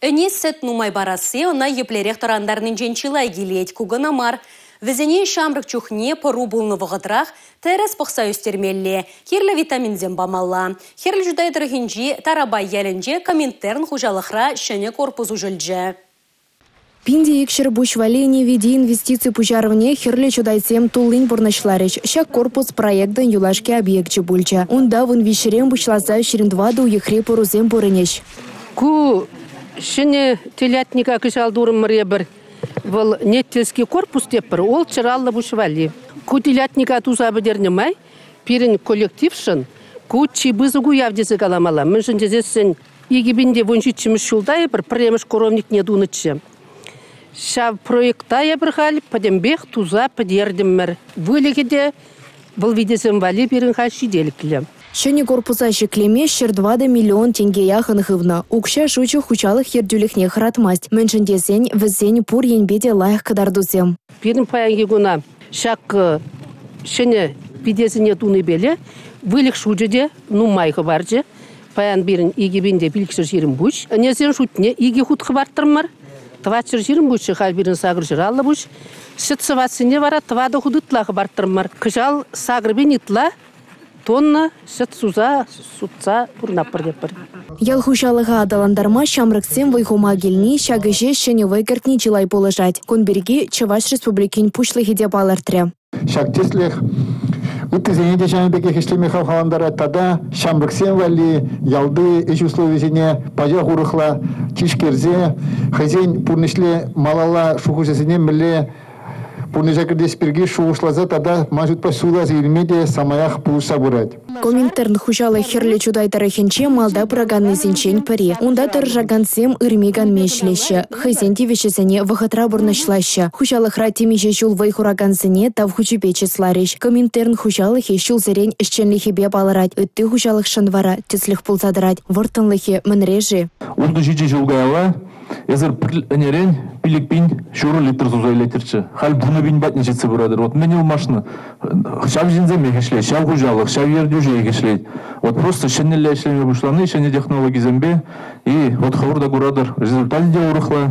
Энесет нумай барасы, она еплерех тарандарнын женчилай гилеть куганамар. Везене шамрык чухне пору булны вағытрах терес пықса өстермелле. Херлі витаминзен бамалла. Херлі жудайдыр хинжи тарабай ялінже коминтерн хужалықра шыне корпузу жылжы. Пинди икшер бушваление виде инвестиций пужарвне херлі чудайсем тулын бурнашларыш. Шак корпус проектын юлашки объектче бульча. Унда вын вишерем бушласа шеріндваду уехре порузем бурынеш. Ку шыне телятника кышалдурым мребір. Вол неттельский корпус теппір, ол чыраллы бушвали. Ку телятника тузабы дернемай, пирин коллектившын, ку чибызыгу явдезі каламала. Міншін дезесін егебінде вонжитчіміз шулдай бір премеш коровник не дунычы. Шав проекта бір хал, падембех туза падердіммір. Вылегеде бұл видесен вали пирин хал шиделіклі. Шыне корпуса шеклеме 2 миллион тенге яхынхывна. Укша шучу хучалых ердюлихне хратмасть. Меншіндесен візен пур енбеде лайық кадардусем. Пирин паянги гуна шак шыне видесіне туны беле, вылық шучеде, майқы баржы. Паян бирин егебінде білікшір жерім бұш. Несен шутне еге хутқы бартырмар. Твачыр жерім бұшы хал бирин сағыр жыраллы бұш. Шытсывасыне вара твады худытлағы бартырмар. Кыжал сағыр итла. Тонна шыт сутса пурнаппыр деппір. Ял хушалыға адаландарма шамрыксем вайхума келни шагыже шыне вайгартни жилай полыжать. Конберги Чаваш Республикин пушлығы деп алыртыры. Шактеслих Үттізенеде жәнбеке хешлеме халхаландара тада шамрыксем вали ялды эш условизіне пажа хурықла чишкерзе хазен пурнышле малала шухусесіне міле Пунежакерде спирги шуышлаза тада мажут пасула зилмеде самаях пуса бурать. Коминтерн хужалы херле чудайтары хенче малда праганны зинчен пари. Унда тыржагансем ырмиган мешлеще. Хызенти вешесене вахатра бурнашлаще. Хужалы хратимиже жул вайхурагансене тав хучупече слариш. Коминтерн хужалы хешул зерень ишченлихе баларать. Үтті хужалых шанвара тюцлих пулзадырать. Вортынлыхе мінрежи. Урду жиджи жылгайла. Езір пірлінерен пилікпін шуру литр зузайлетерчі. Хал бұны бін бәтін жетсі бұрадыр. Вот мен ел машыны шав жинземе кешлейд, шав хужалық, шав ердюже кешлейд. Вот просто шенелі әшлеме бұшланы, шене технологи зембе. И вот хавурда бұрадыр. Результат де урықла.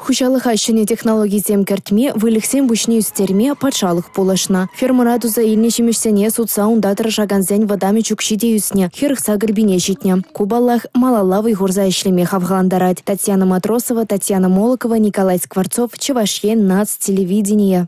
Хужалыға шыне технологий земкертме выліксен бушне үстерме патшалық полышна. Фермара туза илне шемешсене судса ундатыр жаганзен вадами чукшиде үсне. Хирықса гірбине житне. Кубаллах малалавый ғурза ішлеме хавғаландарать. Татьяна Матросова, Татьяна Молокова, Николай Скворцов, Чевашье, НАЦ, телевидение.